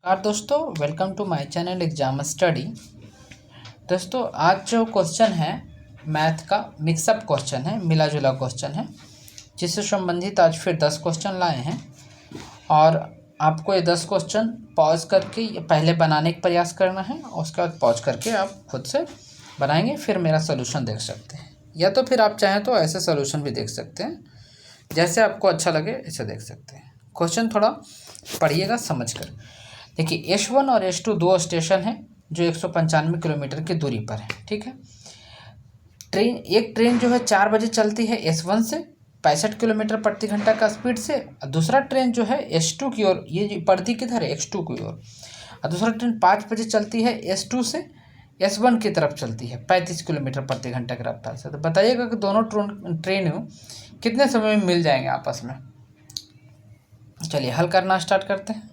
नमस्कार दोस्तों, welcome to my channel exam study. दोस्तों आज जो क्वेश्चन है मैथ का मिक्सअप क्वेश्चन है, मिला जुला क्वेश्चन है, जिससे संबंधित आज फिर 10 क्वेश्चन लाए हैं। और आपको ये 10 क्वेश्चन पॉज करके ये पहले बनाने का प्रयास करना है और उसके बाद पॉज करके आप खुद से बनाएंगे, फिर मेरा सोल्यूशन देख सकते हैं। या तो फिर आप चाहें तो ऐसे सोल्यूशन भी देख सकते हैं, जैसे आपको अच्छा लगे ऐसे देख सकते हैं। क्वेश्चन थोड़ा पढ़िएगा समझ कर। देखिए S1 और S2 दो स्टेशन हैं जो 195 किलोमीटर की दूरी पर है। ठीक है, एक ट्रेन जो है 4 बजे चलती है S1 से 65 किलोमीटर प्रति घंटा का स्पीड से, और दूसरा ट्रेन जो है S2 की ओर, ये पड़ती किधर है X2 की ओर, और दूसरा ट्रेन 5 बजे चलती है S2 से S1 की तरफ चलती है 35 किलोमीटर प्रति घंटा की रफ्तार से। तो बताइएगा कि दोनों ट्रेन कितने समय में मिल जाएंगे आपस में। चलिए हल करना स्टार्ट करते हैं।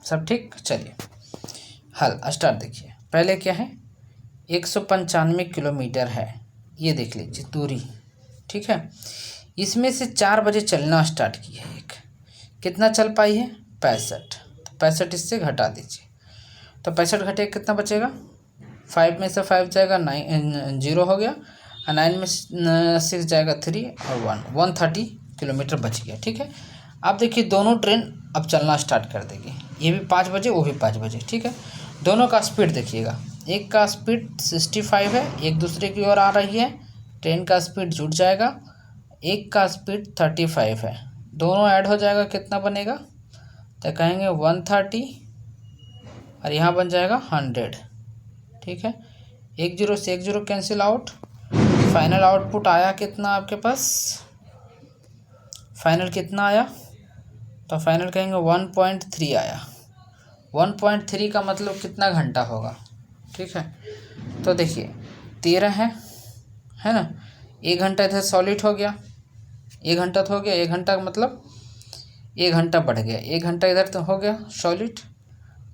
सब ठीक, चलिए हल स्टार्ट। देखिए पहले क्या है, 195 किलोमीटर है, ये देख लीजिए दूरी। ठीक है, इसमें से 4 बजे चलना स्टार्ट की है, एक कितना चल पाई है 65, तो 65 इससे घटा दीजिए, तो 65 घटे कितना बचेगा, 5 में से 5 जाएगा 9, 0 हो गया, और 9 में 6 जाएगा 3 और 130 किलोमीटर बच गया। ठीक है, अब देखिए दोनों ट्रेन अब चलना स्टार्ट कर देगी, ये भी 5 बजे वो भी 5 बजे। ठीक है, दोनों का स्पीड देखिएगा, एक का स्पीड 65 है, एक दूसरे की ओर आ रही है, ट्रेन का स्पीड जुड़ जाएगा, एक का स्पीड 35 है, दोनों ऐड हो जाएगा, कितना बनेगा, तो कहेंगे 130 और यहाँ बन जाएगा 100। ठीक है, 1 0 से 1 0 कैंसिल आउट, फाइनल आउटपुट आया कितना आपके पास, फाइनल कितना आया, तो फाइनल कहेंगे 1.3 आया। 1.3 का मतलब कितना घंटा होगा। ठीक है, तो देखिए 13 है ना, 1 घंटा इधर सॉलिड हो गया, 1 घंटा तो हो गया, 1 घंटा का मतलब 1 घंटा बढ़ गया, 1 घंटा इधर तो हो गया सॉलिड।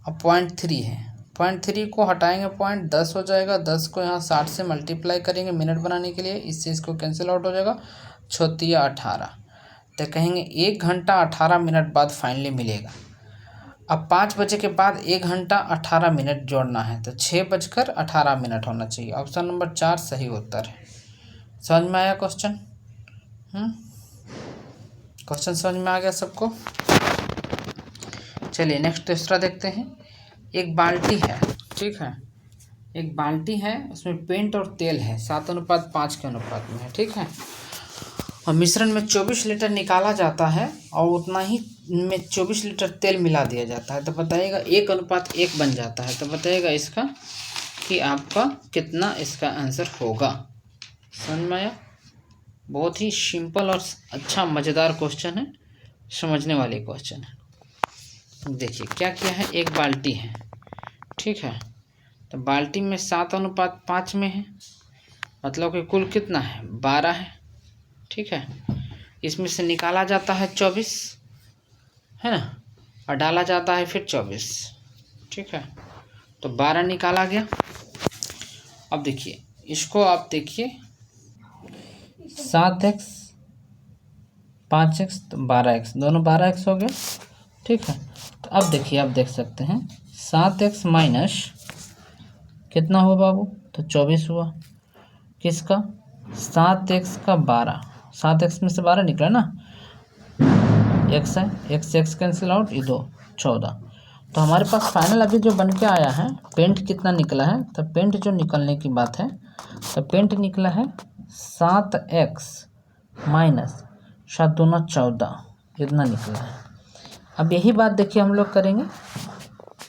अब 0.3 है, 0.3 को हटाएंगे, 10 हो जाएगा, 10 को यहाँ 60 से मल्टीप्लाई करेंगे मिनट बनाने के लिए, इससे इसको कैंसिल आउट हो जाएगा, 36 18, तो कहेंगे 1 घंटा 18 मिनट बाद फाइनली मिलेगा। अब 5 बजे के बाद 1 घंटा 18 मिनट जोड़ना है, तो 6:18 होना चाहिए। ऑप्शन नंबर 4 सही उत्तर है। समझ में आया क्वेश्चन? क्वेश्चन समझ में आ गया सबको? चलिए नेक्स्ट दूसरा देखते हैं। एक बाल्टी है, ठीक है, एक बाल्टी है, उसमें पेंट और तेल है 7:5 के अनुपात में है। ठीक है, और मिश्रण में 24 लीटर निकाला जाता है और उतना ही में 24 लीटर तेल मिला दिया जाता है, तो बताइएगा 1:1 बन जाता है, तो बताइएगा इसका कि आपका कितना इसका आंसर होगा। समझ में आया? बहुत ही सिंपल और अच्छा मज़ेदार क्वेश्चन है, समझने वाले क्वेश्चन है। देखिए क्या किया है, एक बाल्टी है, ठीक है, तो बाल्टी में 7:5 में है, मतलब कि कुल कितना है 12 है। ठीक है, इसमें से निकाला जाता है 24, है ना, और डाला जाता है फिर 24। ठीक है, तो 12 निकाला गया। अब देखिए इसको आप देखिए 7x 5x तो 12x, दोनों 12x हो गया। ठीक है, तो अब देखिए आप देख सकते हैं 7x माइनस कितना हुआ बाबू, तो 24 हुआ, किसका 7x का 12, 7x में से 12 निकला ना, x है, x कैंसिल आउट, ये 2 14, तो हमारे पास फाइनल अभी जो बन के आया है पेंट कितना निकला है, तो पेंट जो निकलने की बात है, तो पेंट निकला है 7x माइनस 7 दूना 14, इतना निकला है। अब यही बात देखिए हम लोग करेंगे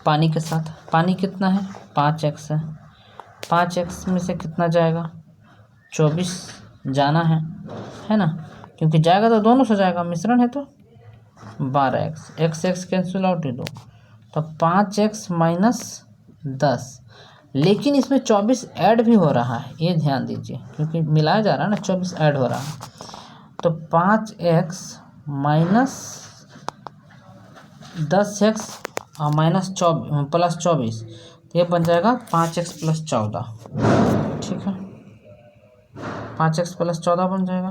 पानी के साथ। पानी कितना है 5x है, 5x में से कितना जाएगा 24 जाना है ना, क्योंकि जाएगा तो दोनों से जाएगा, मिश्रण है तो 12x, x कैंसिल आउट 2, तो 5x माइनस 10, लेकिन इसमें 24 ऐड भी हो रहा है, ये ध्यान दीजिए, क्योंकि मिलाया जा रहा है ना, 24 ऐड हो रहा है, तो 5x माइनस 10x और माइनस प्लस 24, तो ये बन जाएगा 5x प्लस 14। ठीक है, 5x प्लस 14 बन जाएगा।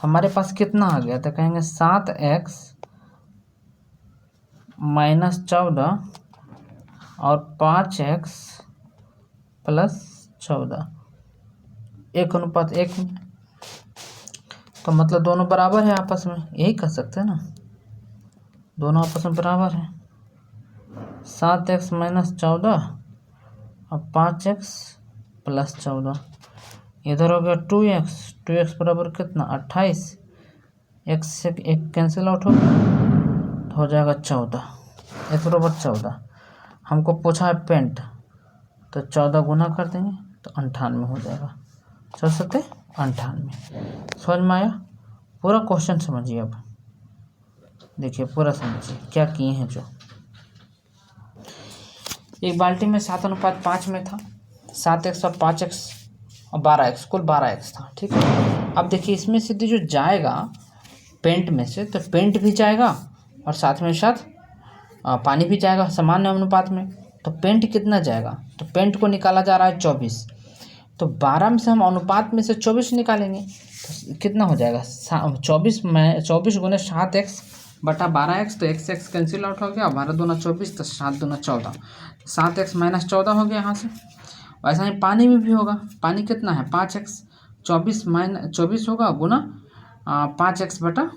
हमारे पास कितना आ गया, तो कहेंगे 7x माइनस 14 और 5x प्लस 14 1:1 में। तो मतलब दोनों बराबर है आपस में, यही कर सकते हैं ना, दोनों आपस में बराबर है। 7x माइनस 14 और 5x प्लस 14, इधर हो गया 2x बराबर कितना 28, x से एक कैंसिल आउट हो जाएगा 14, x बराबर 14। हमको पूछा है पेंट, तो 14 गुना कर देंगे तो 98 हो जाएगा, 98। समझ में आया? पूरा क्वेश्चन समझिए। अब देखिए पूरा समझिए क्या किए हैं। जो एक बाल्टी में 7:5 में था, 7x और 5x और 12x, कुल 12x था, ठीक है। अब देखिए इसमें से जो जाएगा पेंट में से, तो पेंट भी जाएगा और साथ में साथ पानी भी जाएगा समान अनुपात में। तो पेंट कितना जाएगा, तो पेंट को निकाला जा रहा है 24, तो 12 में से हम अनुपात में से 24 निकालेंगे तो कितना हो जाएगा 24 गुने 7x बटा 12x, तो x कैंसिल आउट हो गया, 12 दूना 24, तो 7 दूना 14, 7x माइनस 14 हो गया यहाँ से। वैसा ही पानी में भी होगा, पानी कितना है 5x, 24 होगा गुना 5x बटा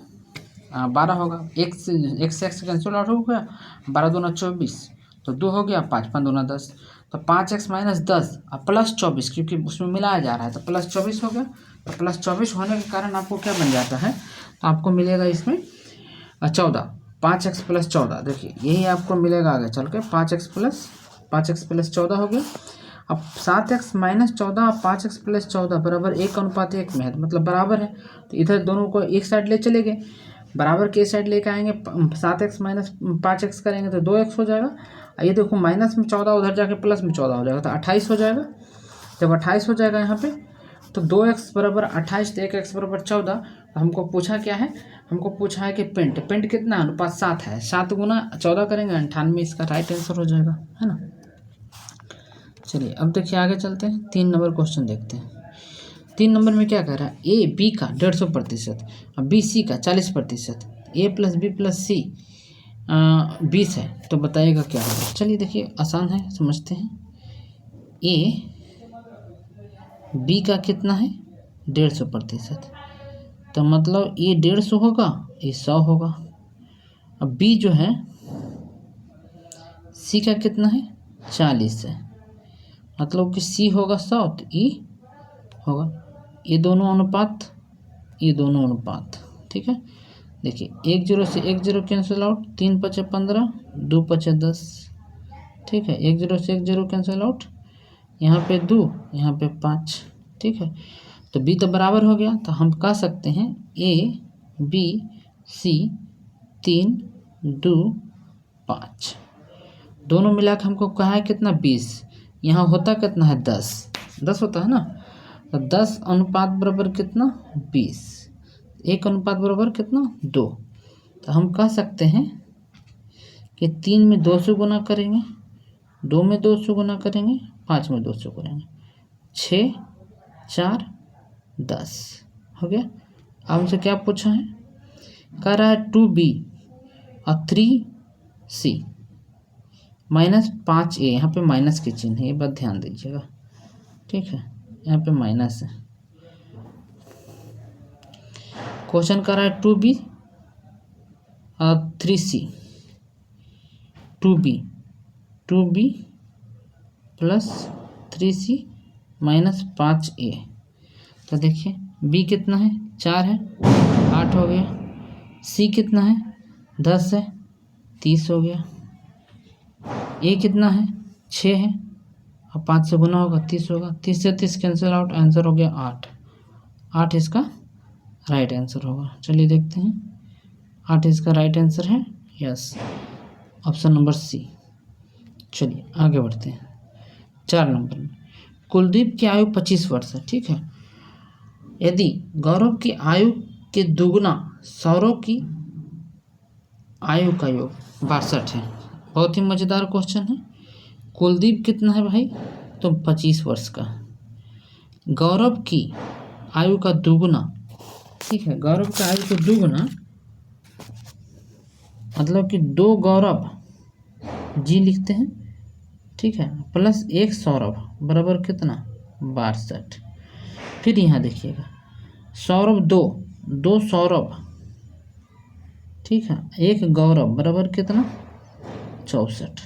12 होगा, x कैंसिल आउट हो गया, 12 दूना 24, तो 2 हो गया, 5 दूना 10, तो 5x माइनस 10 और प्लस 24, क्योंकि उसमें मिलाया जा रहा है तो प्लस 24 हो गया। तो प्लस 24 होने के कारण आपको क्या बन जाता है, तो आपको मिलेगा इसमें 14, 5x प्लस 14, देखिए यही आपको मिलेगा आगे चल के 5x प्लस 14 हो गया। अब 7x माइनस 14 और 5x प्लस 14 बराबर 1:1 में है, मतलब बराबर है। तो इधर दोनों को एक साइड ले चले गए, बराबर के साइड लेकर आएंगे, 7x माइनस 5x करेंगे तो 2x हो जाएगा। ये देखो माइनस में 14 उधर जाके प्लस में 14 हो जाएगा, तो 28 हो जाएगा। जब 28 हो जाएगा यहाँ पे, तो 2x बराबर 28, तो 1x बराबर 14। हमको पूछा क्या है, हमको पूछा है कि पेंट कितना अनुपात 7 है, 7 गुना 14 करेंगे 98, इसका राइट आंसर हो जाएगा, है ना। चलिए अब देखिए आगे चलते हैं, 3 नंबर क्वेश्चन देखते हैं। 3 नंबर में क्या कह रहा है, ए बी का 150% और बी सी का 40%, ए प्लस बी प्लस सी 20 है, तो बताइएगा क्या होगा। चलिए देखिए आसान है, समझते हैं। ए बी का कितना है 150%, तो मतलब ये 150 होगा, ये 100 होगा। अब बी जो है सी का कितना है 40 है, मतलब कि सी होगा 100 तो ई होगा, ये दोनों अनुपात, ये दोनों अनुपात, ठीक है। देखिए 1 0 से 1 0 कैंसिल आउट, 3 5 15, 2 5 10, ठीक है। 1 0 से 1 0 कैंसिल आउट, यहाँ पे 2, यहाँ पे 5, ठीक है। तो बी तो बराबर हो गया, तो हम कह सकते हैं ए बी सी 3 2 5, दोनों मिला के हमको कहा है कितना 20, यहाँ होता कितना है 10 होता है ना, तो 10 अनुपात बराबर कितना 20, 1 अनुपात बराबर कितना 2। तो हम कह सकते हैं कि 3 में 2 से गुना करेंगे, 2 में 2 से गुना करेंगे, 5 में 2 से करेंगे, 6 4 10 हो गया। अब हमसे क्या पूछा है, कह रहा है 2b और 3c माइनस 5a, यहाँ पे माइनस के चिन्ह है, ये बात ध्यान दीजिएगा, ठीक है, यहाँ पे माइनस है। क्वेश्चन कर रहा है 2b और 3c, 2b plus 3c minus 5a, तो देखिए b कितना है 4 है, 8 हो गया, c कितना है 10 है, 30 हो गया, a कितना है 6 है और 5 से गुना होगा 30 होगा, 30 से 30 कैंसिल आउट, आंसर हो गया 8 इसका राइट आंसर होगा। चलिए देखते हैं, 8 इसका राइट आंसर है, यस, ऑप्शन नंबर सी। चलिए आगे बढ़ते हैं। 4 नंबर में कुलदीप की आयु 25 वर्ष है, ठीक है। यदि गौरव की आयु के दुगुना सौरव की आयु का योग 62 है, बहुत ही मज़ेदार क्वेश्चन है। कुलदीप कितना है भाई, तो 25 वर्ष का, गौरव की आयु का दुगुना ठीक है, गौरव का आयु को दुगुना, मतलब कि 2 गौरव जी लिखते हैं, ठीक है, प्लस 1 सौरभ बराबर कितना 62। फिर यहाँ देखिएगा सौरभ 2 सौरभ, ठीक है, 1 गौरव बराबर कितना 64।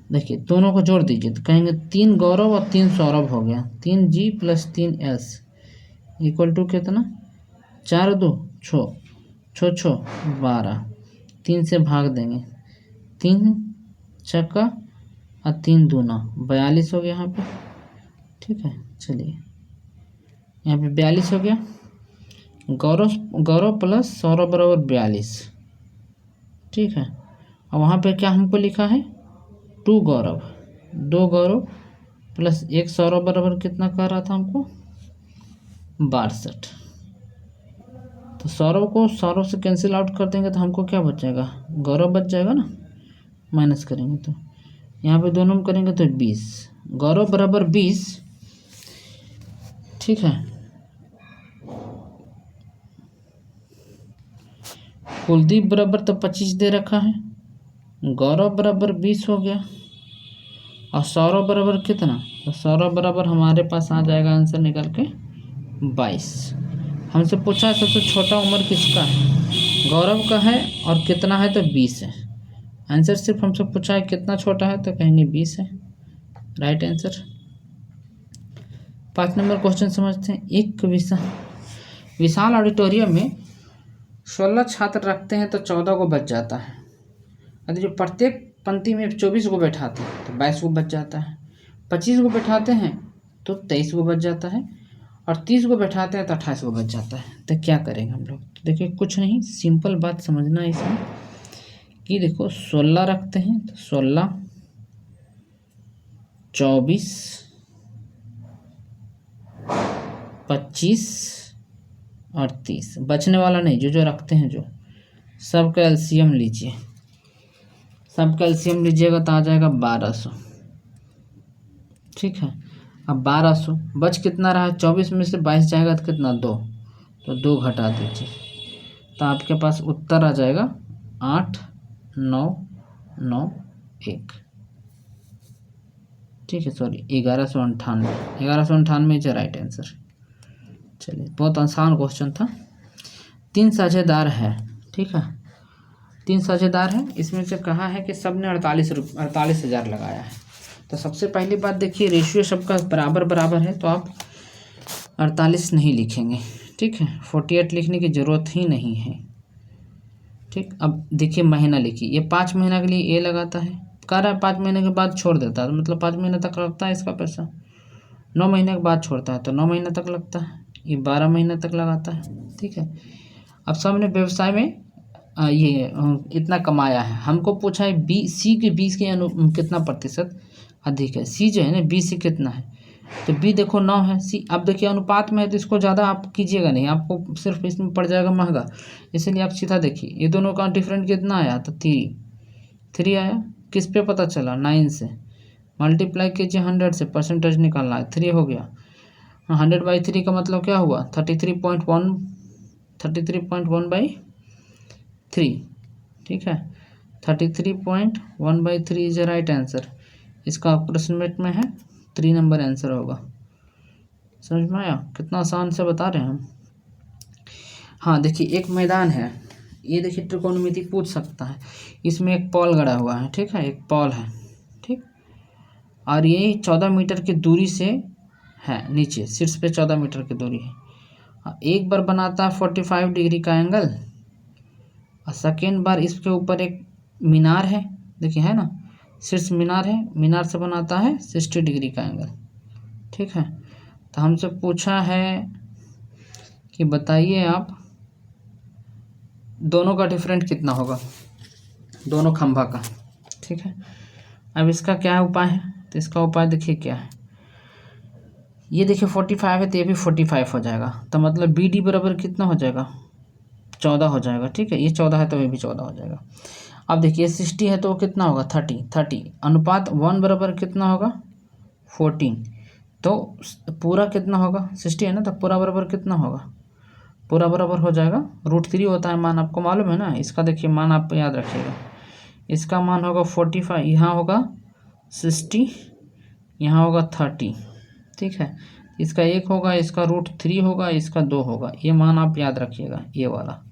देखिए दोनों को जोड़ दीजिए तो कहेंगे 3 गौरव और 3 सौरभ हो गया, 3G + 3S इक्वल टू कितना 4 2 6 6 6 12, 3 से भाग देंगे, 3 छक्का और 3 दूना 42 हो गया यहाँ पे, ठीक है। चलिए यहाँ पे 42 हो गया, गौरव प्लस सौरभ बराबर 42, ठीक है। और वहाँ पे क्या हमको लिखा है 2 गौरव, 2 गौरव प्लस 1 सौरभ बराबर कितना कह रहा था हमको 62। तो सौरभ को सौरभ से कैंसिल आउट कर देंगे तो हमको क्या बच जाएगा, गौरव बच जाएगा ना, माइनस करेंगे तो यहाँ पे दोनों में करेंगे तो 20, गौरव बराबर 20, ठीक है। कुलदीप बराबर तो 25 दे रखा है, गौरव बराबर 20 हो गया, और सौरभ बराबर कितना, तो सौरभ बराबर हमारे पास आ जाएगा आंसर निकल के 22। हमसे पूछा सबसे छोटा उम्र किसका है, गौरव का है, और कितना है तो 20 है। आंसर सिर्फ हमसे पूछा है कितना छोटा है तो कहेंगे 20 है, राइट आंसर। 5 नंबर क्वेश्चन समझते हैं। एक विशाल ऑडिटोरियम में 16 छात्र रखते हैं तो 14 को बच जाता है, यदि जो प्रत्येक पंक्ति में 24 को बैठाते हैं तो 22 को बच जाता है, 25 को बैठाते हैं तो 23 को बच जाता है, और 30 को बैठाते हैं तो 28 को बच जाता है। तो क्या करेंगे हम लोग, तो देखिए कुछ नहीं, सिंपल बात समझना है इसमें कि देखो 16 रखते हैं तो 16 24 25 और 30, बचने वाला नहीं, जो जो रखते हैं जो सबका एलसीएम लीजिए, सबका एलसीएम लीजिएगा तो आ जाएगा 1200, ठीक है। अब 1200 बच कितना रहा, 24 में से 22 जाएगा तो कितना 2, तो 2 घटा दीजिए तो आपके पास उत्तर आ जाएगा 8991, ठीक है, सॉरी 1198 इज राइट आंसर। चलिए बहुत आसान क्वेश्चन था। 3 साझेदार है, ठीक है, 3 साझेदार है, इसमें से कहा है कि सब ने 48,000 लगाया है। तो सबसे पहली बात देखिए रेशियो सबका बराबर बराबर है तो आप 48 नहीं लिखेंगे, ठीक है, 48 लिखने की ज़रूरत ही नहीं है, ठीक। अब देखिए महीना लिखिए, ये 5 महीना के लिए ए लगाता है, कह रहा है 5 महीने के बाद छोड़ देता है, तो मतलब 5 महीने तक लगता है इसका पैसा, 9 महीने के बाद छोड़ता है तो 9 महीने तक लगता है, ये 12 महीने तक लगाता है, ठीक है। अब सबने व्यवसाय में ये इतना कमाया है, हमको पूछा है सी के 20 के कितना प्रतिशत अधिक है, सी जो है ना 20 से कितना है, तो बी देखो 9 है, सी अब देखिए अनुपात में है तो इसको ज़्यादा आप कीजिएगा नहीं, आपको सिर्फ इसमें पड़ जाएगा महंगा, इसलिए आप सीधा देखिए ये दोनों का डिफरेंट कितना आया, तो 3 आया, किस पे पता चला 9 से, मल्टीप्लाई कीजिए 100 से, परसेंटेज निकालना है, 3 हो गया, 100/3 का मतलब क्या हुआ 33.1/3, ठीक है, 33.1/3 इज राइट आंसर। इसका अप्रोक्सीमेट में है 3 नंबर आंसर होगा। समझ में आया, कितना आसान से बता रहे हैं हम। हाँ देखिए एक मैदान है, ये देखिए त्रिकोणमिति पूछ सकता है, इसमें एक पॉल गड़ा हुआ है, ठीक है, एक पॉल है, ठीक, और ये 14 मीटर की दूरी से है, नीचे शीर्ष पे 14 मीटर की दूरी है, एक बार बनाता है 45 डिग्री का एंगल, और सेकेंड बार इसके ऊपर एक मीनार है, देखिए है ना, शीर्ष मीनार है, मीनार से बनाता है 60 डिग्री का एंगल, ठीक है। तो हमसे पूछा है कि बताइए आप दोनों का डिफरेंट कितना होगा, दोनों खंभा का, ठीक है। अब इसका क्या उपाय है, तो इसका उपाय देखिए क्या है, ये देखिए 45 है तो ये भी 45 हो जाएगा, तो मतलब बी डी बराबर कितना हो जाएगा 14 हो जाएगा, ठीक है, ये 14 है तो ये भी 14 हो जाएगा। अब देखिए 60 है तो कितना होगा 30 अनुपात 1 बराबर कितना होगा 14, तो पूरा कितना होगा 60 है ना, तो पूरा बराबर कितना होगा पूरा बराबर हो जाएगा। √3 होता है मान, आपको मालूम है ना। इसका देखिए मान आप याद रखिएगा, इसका मान होगा 45, यहाँ होगा 60, यहाँ होगा 30, ठीक है। इसका 1 होगा, इसका √3 होगा, इसका 2 होगा। ये मान आप याद रखिएगा, ये वाला,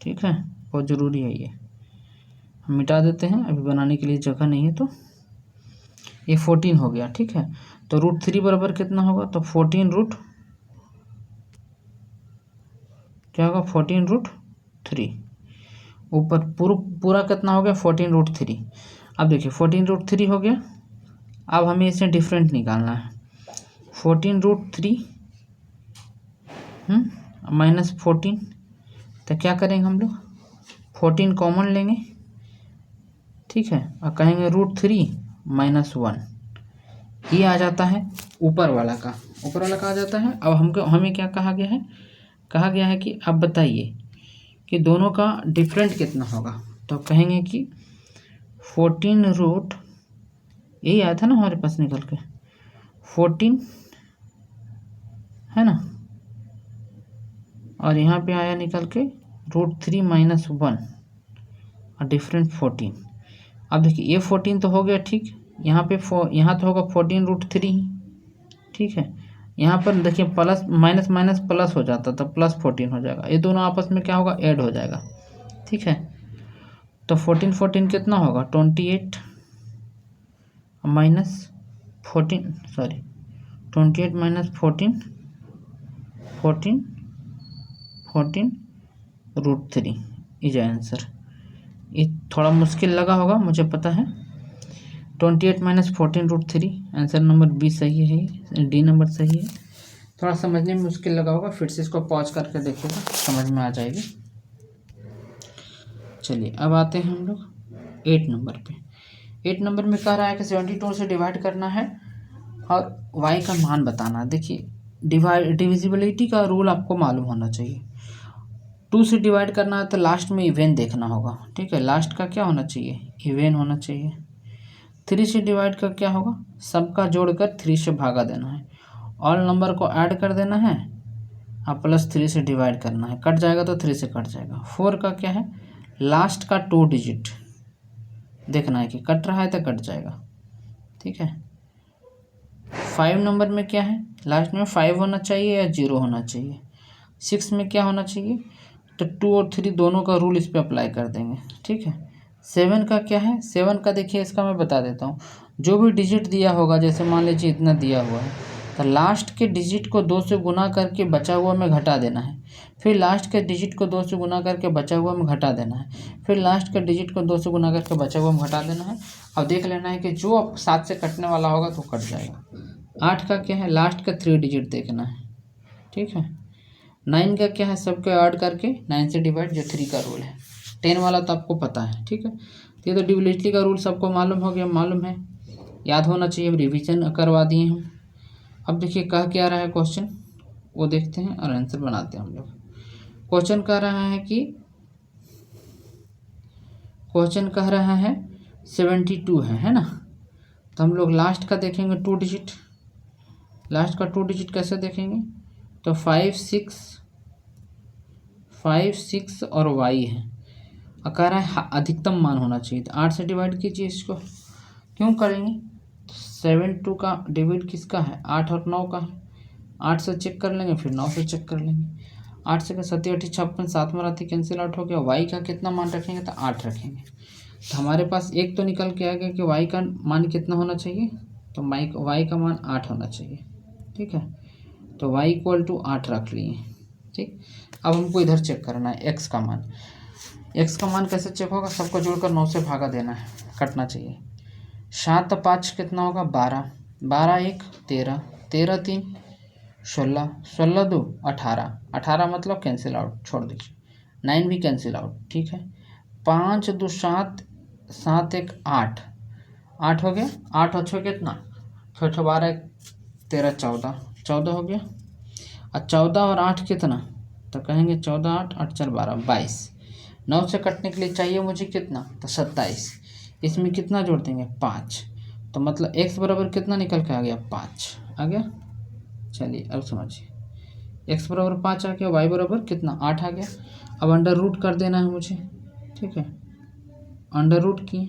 ठीक है, बहुत ज़रूरी है ये। हम मिटा देते हैं, अभी बनाने के लिए जगह नहीं है। तो ये 14 हो गया, ठीक है। तो √3 बराबर कितना होगा, तो 14 क्या होगा, 14 √3। ऊपर पूरा कितना हो गया, 14 √3। अब देखिए 14 √3 हो गया। अब हमें इसे डिफरेंट निकालना है। 14 √3 -14, तो क्या करेंगे हम लोग, 14 कॉमन लेंगे, ठीक है, और कहेंगे √3 -1। ये आ जाता है ऊपर वाला का, ऊपर वाला का आ जाता है। अब हमें क्या कहा गया है, कहा गया है कि अब बताइए कि दोनों का डिफरेंट कितना होगा। तो कहेंगे कि 14 यही आया था ना हमारे पास निकल के, 14 है ना, और यहाँ पे आया निकल के √3 -1 और डिफरेंट 14। अब देखिए ये 14 तो हो गया, ठीक। यहाँ पे यहाँ तो होगा 14 √3, ठीक है। यहाँ पर देखिए प्लस माइनस माइनस प्लस हो जाता, तो +14 हो जाएगा। ये दोनों आपस में क्या होगा, ऐड हो जाएगा, ठीक है। तो 14 कितना होगा, 28 -14, सॉरी 28 -14 14 √3 इज आंसर। ये थोड़ा मुश्किल लगा होगा, मुझे पता है। 28 -14 √3, आंसर नंबर बी सही है, डी नंबर सही है। थोड़ा समझने में मुश्किल लगा होगा, फिर से इसको पॉज करके देखिएगा, समझ में आ जाएगी। चलिए अब आते हैं हम लोग 8 नंबर पे। 8 नंबर में कह रहा है कि 72 से डिवाइड करना है और y का मान बताना। देखिए डिविजिबिलिटी का रूल आपको मालूम होना चाहिए। 2 से डिवाइड करना है तो लास्ट में इवेन देखना होगा, ठीक है। लास्ट का क्या होना चाहिए, इवेन होना चाहिए। 3 से डिवाइड का क्या होगा, सबका जोड़कर 3 से भागा देना है, ऑल नंबर को ऐड कर देना है और +3 से डिवाइड करना है। कट जाएगा तो 3 से कट जाएगा। 4 का क्या है, लास्ट का 2 डिजिट देखना है कि कट रहा है तो कट जाएगा, ठीक है। 5 नंबर में क्या है, लास्ट में 5 होना चाहिए या 0 होना चाहिए। 6 में क्या होना चाहिए, तो 2 और 3 दोनों का रूल इस पर अप्लाई कर देंगे, ठीक है। 7 का क्या है, 7 का देखिए इसका मैं बता देता हूँ। जो भी डिजिट दिया होगा, जैसे मान लीजिए इतना दिया हुआ है, तो लास्ट के डिजिट को 2 से गुना करके बचा हुआ में घटा देना है। फिर लास्ट के डिजिट को 2 से गुना करके बचा हुआ में घटा देना है। फिर लास्ट के डिजिट को 2 से गुना करके बचा हुआ में घटा देना है। अब देख लेना है कि जो अब 7 से कटने वाला होगा तो कट जाएगा। 8 का क्या है, लास्ट का 3 डिजिट देखना है, ठीक है। 9 का क्या है, सबको ऐड करके 9 से डिवाइड, जो 3 का रूल है। 10 वाला तो आपको पता है, ठीक है। ये तो डिविजिबिलिटी का रूल सबको मालूम हो गया, मालूम है, याद होना चाहिए। रिवीजन करवा दिए हम। अब देखिए कह क्या रहा है क्वेश्चन, वो देखते हैं और आंसर बनाते हैं हम लोग। क्वेश्चन कह रहा है कि क्वेश्चन कह रहा है 72 है ना। तो हम लोग लास्ट का देखेंगे 2 डिजिट। लास्ट का 2 डिजिट कैसे देखेंगे, तो 5 6 और y है। और कह रहा है अधिकतम मान होना चाहिए, तो 8 से डिवाइड कीजिए इसको। क्यों करेंगे, 72 का डिवाइड किसका है, 8 और 9 का है। 8 से चेक कर लेंगे, फिर 9 से चेक कर लेंगे। 8 से 7 8 56, 7 में रहती कैंसिल आउट हो गया। y का कितना मान रखेंगे, तो 8 रखेंगे। तो हमारे पास एक तो निकल के आ गया कि y का मान कितना होना चाहिए, तो y का मान 8 होना चाहिए, ठीक है। तो y = 8 रख लिए, ठीक। अब हमको इधर चेक करना है x का मान। x का मान कैसे चेक होगा, सबको जोड़कर 9 से भागा देना है, कटना चाहिए। 7 और 5 कितना होगा, 12, 12 1 13, 13 3 16, 16 2 18, 18 मतलब कैंसिल आउट, छोड़ दीजिए। 9 भी कैंसिल आउट, ठीक है। 5 2 7, 7 1 8, 8 हो गया। 8 और 6 कितना, 6 12 13 14, 14 हो गया। और 14 और 8 कितना, तो कहेंगे 14 8 8 4 12 22। 9 से कटने के लिए चाहिए मुझे कितना, तो 27। इसमें कितना जोड़ देंगे, 5। तो मतलब x बराबर कितना निकल के आ गया, 5 आ गया। चलिए अब समझिए, एक्स बराबर 5 आ गया, वाई बराबर कितना 8 आ गया। अब अंडर रूट कर देना है मुझे, ठीक है। अंडर रूट किए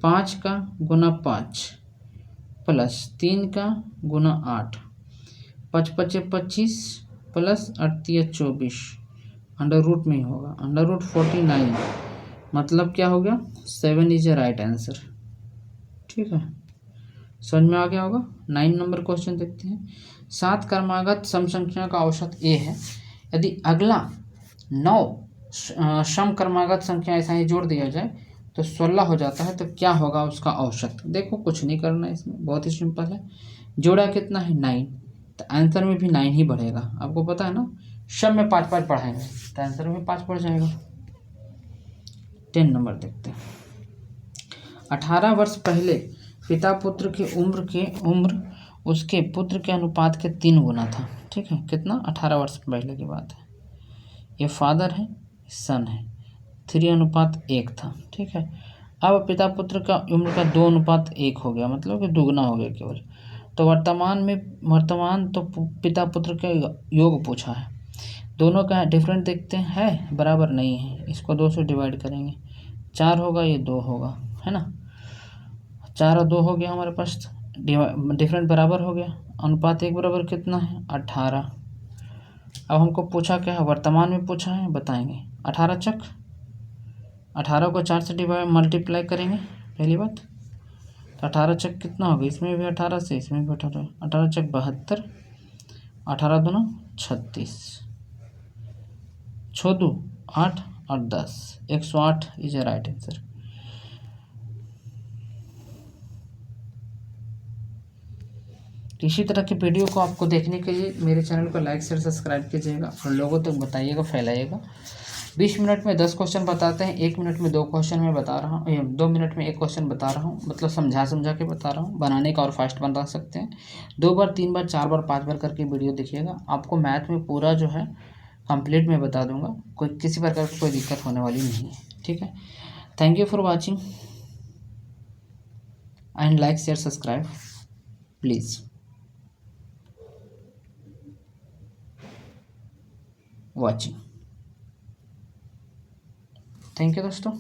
5 का गुना 5 प्लस 3 का गुना 8, 5 पचे 25 प्लस 8 24, अंडर रूट में ही होगा। अंडर रूट 49 मतलब क्या हो गया 7 इज ए राइट आंसर, ठीक है। समझ में आ गया होगा। 9 नंबर क्वेश्चन देखते हैं। 7 क्रमागत सम संख्या का औसत ए है, यदि अगला 9 सम क्रमागत संख्या ऐसा ही जोड़ दिया जाए तो 16 हो जाता है, तो क्या होगा उसका औसत। देखो कुछ नहीं करना है इसमें, बहुत ही सिंपल है। जोड़ा कितना है 9, तो आंसर में भी 9 ही बढ़ेगा। आपको पता है ना, सम में 5 5 बढ़ाएंगे तो आंसर में 5 बढ़ जाएगा। 10 नंबर देखते हैं। 18 वर्ष पहले पिता पुत्र की उम्र उसके पुत्र के अनुपात के 3 गुना था, ठीक है। कितना 18 वर्ष पहले की बात है। ये फादर है, सन है, 3:1 था, ठीक है। अब पिता पुत्र का उम्र का 2:1 हो गया, मतलब कि दुगना हो गया केवल। तो वर्तमान तो पिता पुत्र के योग पूछा है, दोनों का डिफरेंट देखते हैं, है बराबर नहीं है। इसको 2 से डिवाइड करेंगे, 4 होगा, ये 2 होगा, है ना। 4 और 2 हो गया हमारे पास, डिफरेंट बराबर हो गया। अनुपात 1 बराबर कितना है 18। अब हमको पूछा क्या है, वर्तमान में पूछा है, बताएंगे। 18 चक 18 को 4 से डिवाइड मल्टीप्लाई करेंगे, पहली बात। तो 18 चक कितना होगा, इसमें भी 18 से इसमें भी 18, 18 चक 72, 18 दूना 36, 6 2 8 और 10, 108 इज ए राइट आंसर। इसी तरह की वीडियो को आपको देखने के लिए मेरे चैनल को लाइक शेयर सब्सक्राइब कीजिएगा और लोगों तक बताइएगा, फैलाइएगा। 20 मिनट में 10 क्वेश्चन बताते हैं, 1 मिनट में 2 क्वेश्चन मैं बता रहा हूँ, 2 मिनट में 1 क्वेश्चन बता रहा हूँ, मतलब समझा के बता रहा हूँ। बनाने का और फास्ट बना सकते हैं। 2 बार 3 बार 4 बार 5 बार करके वीडियो देखिएगा, आपको मैथ में पूरा जो है कंप्लीट में बता दूंगा, कोई किसी प्रकार की कोई दिक्कत होने वाली नहीं है, ठीक है। Thank you for watching and like share subscribe please watching. Thank you दोस्तों।